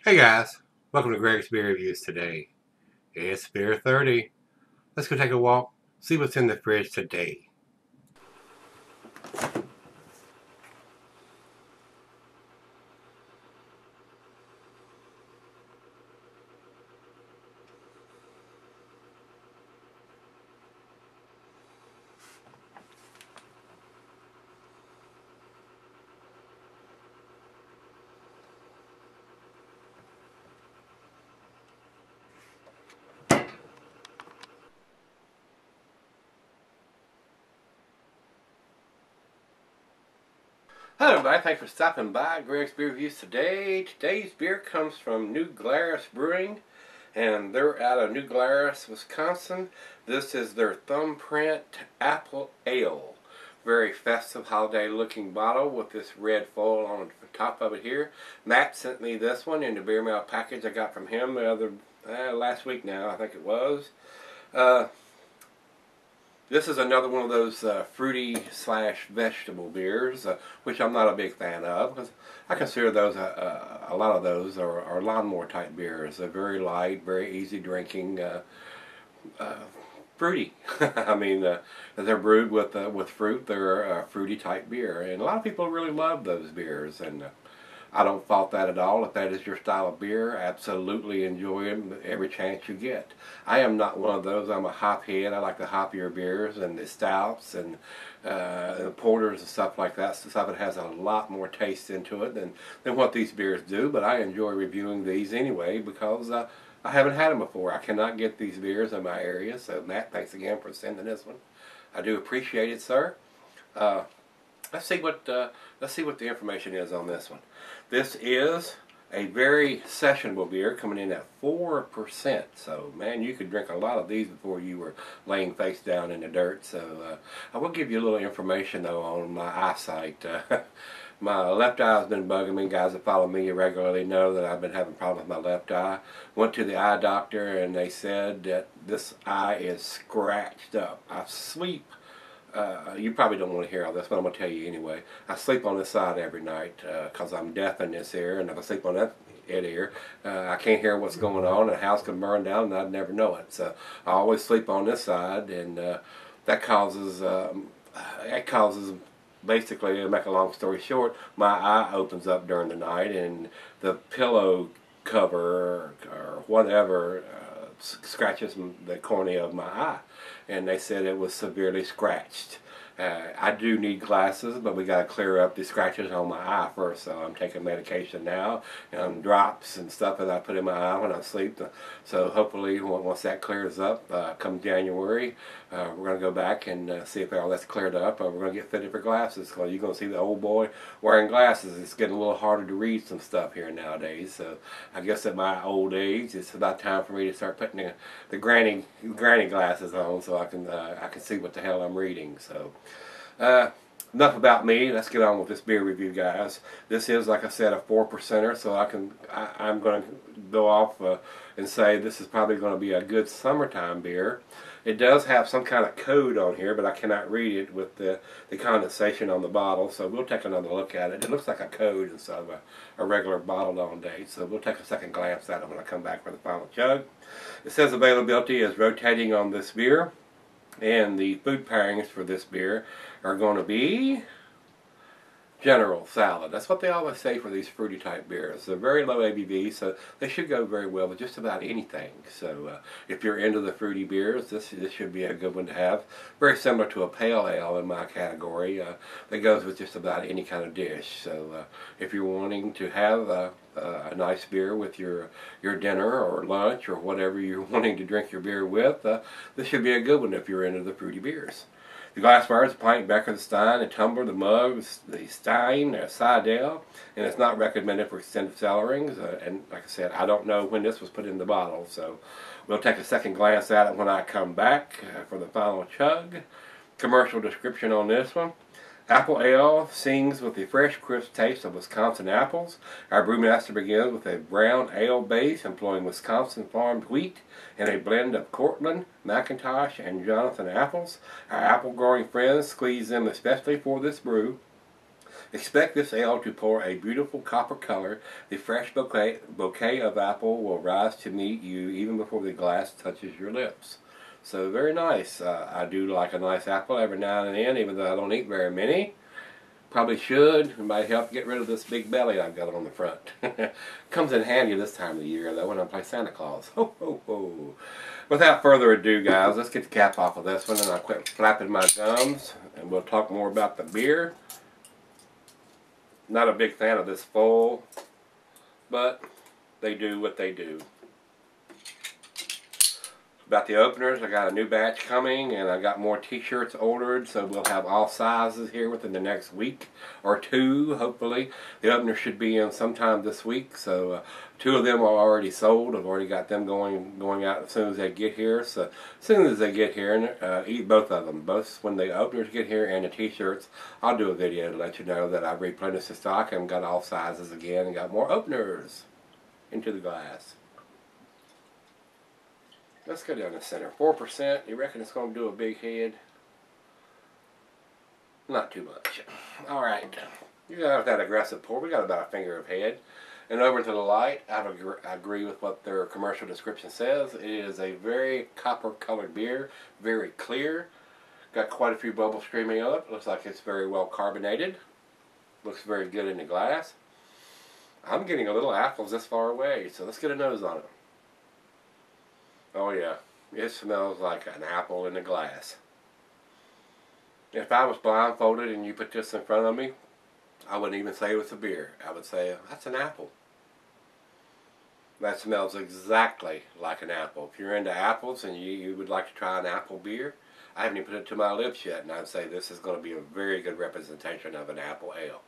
Hey guys, welcome to Gregsbeerreviews today. It's beer 30. Let's go take a walk, see what's in the fridge today. Hello everybody, thanks for stopping by Gregsbeerreviews today. Today's beer comes from New Glarus Brewing, and they're out of New Glarus, Wisconsin. This is their thumbprint apple ale. Very festive holiday looking bottle with this red foil on the top of it here. Matt sent me this one in the beer mail package I got from him last week now, I think it was. Uh, this is another one of those fruity slash vegetable beers, which I'm not a big fan of, because I consider those a lot of those are lawnmower type beers. They're very light, very easy drinking, uh, fruity. I mean, they're brewed with fruit. They're a fruity type beer, and a lot of people really love those beers, and I don't fault that at all. If that is your style of beer, absolutely enjoy them every chance you get. I am not one of those. I'm a hop head. I like the hoppier beers and the stouts and the porters and stuff like that. Stuff that has a lot more taste into it than what these beers do. But I enjoy reviewing these anyway because I haven't had them before. I cannot get these beers in my area. So Matt, thanks again for sending this one. I do appreciate it, sir. Uh, let's see what the information is on this one. This is a very sessionable beer coming in at 4%. So man, you could drink a lot of these before you were laying face down in the dirt. So I will give you a little information though on my eyesight. My left eye has been bugging me. Guys that follow me regularly know that I've been having problems with my left eye. Went to the eye doctor and they said that this eye is scratched up. I sleep. You probably don't want to hear all this, but I'm going to tell you anyway. I sleep on this side every night because I'm deaf in this ear, and if I sleep on that ear, I can't hear what's going on. The house can burn down, and I'd never know it. So I always sleep on this side, and that causes basically, to make a long story short, my eye opens up during the night, and the pillow cover or whatever scratches the cornea of my eye, and they said it was severely scratched. I do need glasses, but we got to clear up the scratches on my eye first. So I'm taking medication now, and drops and stuff that I put in my eye when I sleep. So hopefully, once that clears up, come January, we're going to go back and see if all that's cleared up. We're going to get fitted for glasses because you're going to see the old boy wearing glasses. It's getting a little harder to read some stuff here nowadays. So I guess at my old age, it's about time for me to start putting the granny glasses on so I can see what the hell I'm reading. So. Enough about me. Let's get on with this beer review, guys. This is, like I said, a 4%er, so I'm going to go off and say this is probably going to be a good summertime beer. It does have some kind of code on here, but I cannot read it with the condensation on the bottle, so we'll take another look at it. It looks like a code instead of a regular bottled on date, so we'll take a second glance at it when I come back for the final chug. It says availability is rotating on this beer. And the food pairings for this beer are going to be general salad. That's what they always say for these fruity type beers. They're very low ABV, so they should go very well with just about anything. So if you're into the fruity beers, this should be a good one to have. Very similar to a pale ale in my category. That goes with just about any kind of dish. So if you're wanting to have a nice beer with your dinner or lunch or whatever you're wanting to drink your beer with, this should be a good one if you're into the fruity beers. The glassware is a pint, becker, the stein, the tumbler, the mug, the stein, the sidel, and it's not recommended for extended cellarings. And like I said, I don't know when this was put in the bottle, so we'll take a second glance at it when I come back for the final chug. Commercial description on this one. Apple ale sings with the fresh, crisp taste of Wisconsin apples. Our brewmaster begins with a brown ale base employing Wisconsin farmed wheat and a blend of Cortland, McIntosh, and Jonathan apples. Our apple growing friends squeeze them especially for this brew. Expect this ale to pour a beautiful copper color. The fresh bouquet of apple will rise to meet you even before the glass touches your lips. So very nice. I do like a nice apple every now and then, even though I don't eat very many. Probably should. It might help get rid of this big belly I've got on the front. Comes in handy this time of the year, though, when I play Santa Claus. Ho, ho, ho. Without further ado, guys, let's get the cap off of this one, and I'll quit flapping my gums, and we'll talk more about the beer. Not a big fan of this full, but they do what they do. About the openers, I got a new batch coming, and I got more t-shirts ordered, so we'll have all sizes here within the next week or two, hopefully. The openers should be in sometime this week, so 2 of them are already sold. I've already got them going out as soon as they get here. So as soon as they get here, eat both of them. Both when the openers get here and the t-shirts, I'll do a video to let you know that I've replenished the stock and got all sizes again and got more openers into the glass. Let's go down the center. 4%. You reckon it's going to do a big head? Not too much. Alright. You got that aggressive pour. We got about a finger of head. And over to the light, I agree with what their commercial description says. It is a very copper colored beer. Very clear. Got quite a few bubbles streaming up. Looks like it's very well carbonated. Looks very good in the glass. I'm getting a little apples this far away. So let's get a nose on it. Oh yeah, it smells like an apple in a glass. If I was blindfolded and you put this in front of me, I wouldn't even say it was a beer. I would say, that's an apple. That smells exactly like an apple. If you're into apples and you would like to try an apple beer, I haven't even put it to my lips yet, and I'd say this is going to be a very good representation of an apple ale.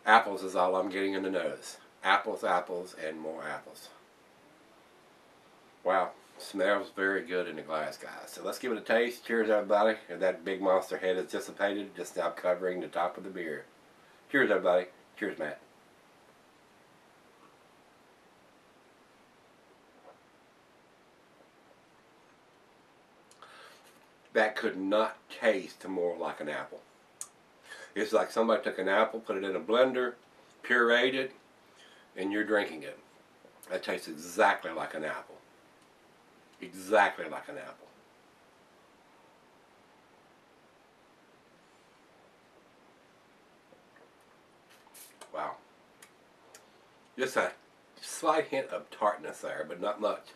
Apples is all I'm getting in the nose. Apples, apples, and more apples. Wow, smells very good in the glass, guys. So let's give it a taste. Cheers, everybody. And that big monster head is dissipated, just now covering the top of the beer. Cheers, everybody. Cheers, Matt. That could not taste more like an apple. It's like somebody took an apple, put it in a blender, pureed it, and you're drinking it. That tastes exactly like an apple. Exactly like an apple. Wow. Just a slight hint of tartness there, but not much.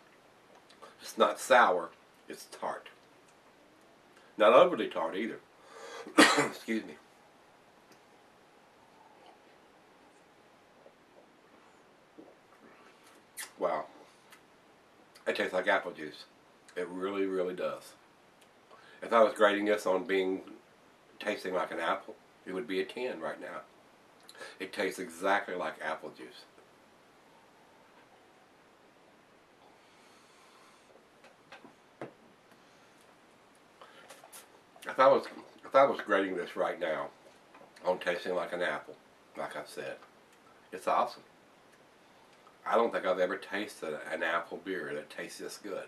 It's not sour, it's tart. Not overly tart either. Excuse me. Wow. It tastes like apple juice. It really, really does. If I was grading this on tasting like an apple, it would be a 10 right now. It tastes exactly like apple juice. If I was grading this right now on tasting like an apple, like I said, it's awesome. I don't think I've ever tasted an apple beer that tastes this good.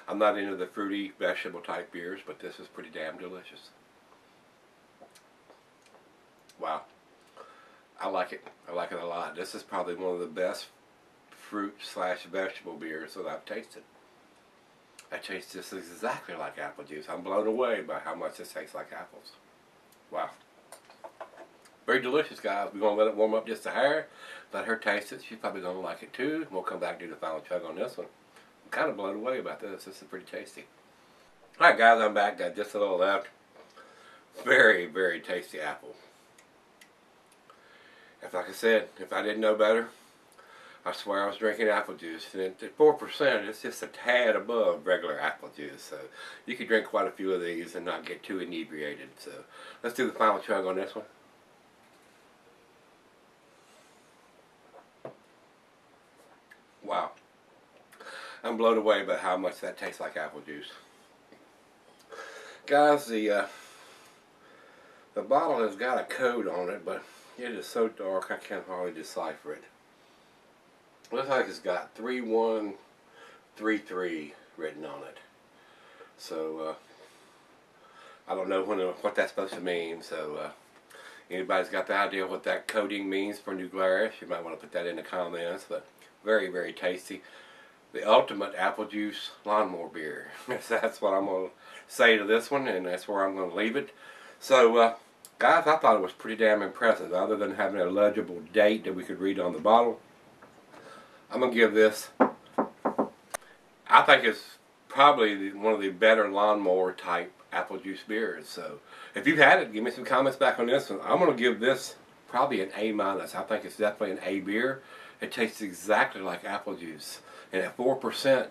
I'm not into the fruity vegetable type beers, but this is pretty damn delicious. Wow. I like it. I like it a lot. This is probably one of the best fruit/vegetable beers that I've tasted. I taste this exactly like apple juice. I'm blown away by how much this tastes like apples. Wow. Very delicious, guys. We're going to let it warm up just a hair. Let her taste it. She's probably going to like it too. We'll come back and do the final chug on this one. I'm kind of blown away about this. This is pretty tasty. Alright, guys, I'm back. Got just a little left. Very, very tasty apple. Like I said, if I didn't know better, I swear I was drinking apple juice. And at 4%, it's just a tad above regular apple juice. So you could drink quite a few of these and not get too inebriated. So let's do the final chug on this one. Wow. I'm blown away by how much that tastes like apple juice. Guys, the bottle has got a code on it, but it is so dark I can't hardly decipher it. Looks like it's got 3133 written on it. So, I don't know what that's supposed to mean, so Anybody's got the idea what that coating means for New Glarus, you might want to put that in the comments. But very, very tasty. The ultimate apple juice lawnmower beer. That's what I'm going to say to this one, and that's where I'm going to leave it. So, guys, I thought it was pretty damn impressive. Other than having a legible date that we could read on the bottle, I'm going to give this, I think it's probably one of the better lawnmower type apple juice beers. So if you've had it, give me some comments back on this one. I'm going to give this probably an A-. I think it's definitely an A beer. It tastes exactly like apple juice. And at 4%,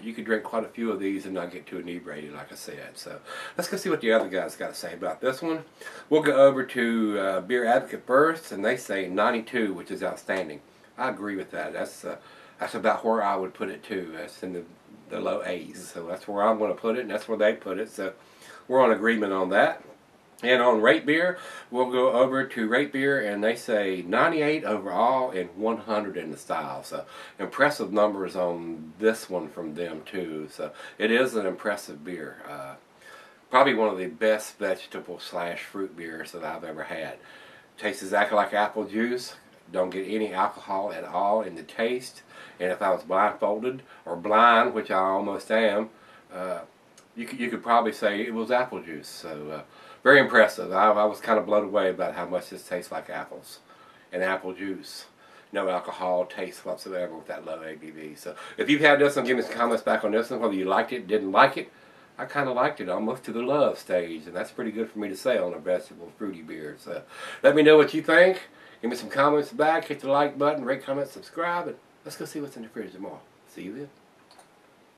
you could drink quite a few of these and not get too inebriated, like I said. So let's go see what the other guys got to say about this one. We'll go over to Beer Advocate first, and they say 92, which is outstanding. I agree with that. That's about where I would put it too. That's in the low A's. So that's where I'm going to put it, and that's where they put it. So we're on agreement on that. And on Rate Beer, we'll go over to Rate Beer, and they say 98 overall and 100 in the style. So impressive numbers on this one from them too. So it is an impressive beer. Probably one of the best vegetable / fruit beers that I've ever had. Tastes exactly like apple juice. Don't get any alcohol at all in the taste. And if I was blindfolded or blind, which I almost am, you could probably say it was apple juice. So very impressive. I was kind of blown away about how much this tastes like apples and apple juice. No alcohol taste whatsoever with that low ABV. So if you've had this one, give me some comments back on this one, whether you liked it, didn't like it. I kind of liked it, almost to the love stage, and that's pretty good for me to say on a vegetable fruity beer. So let me know what you think. Give me some comments back, hit the like button, rate, comment, subscribe, and let's go see what's in the fridge tomorrow. See you then.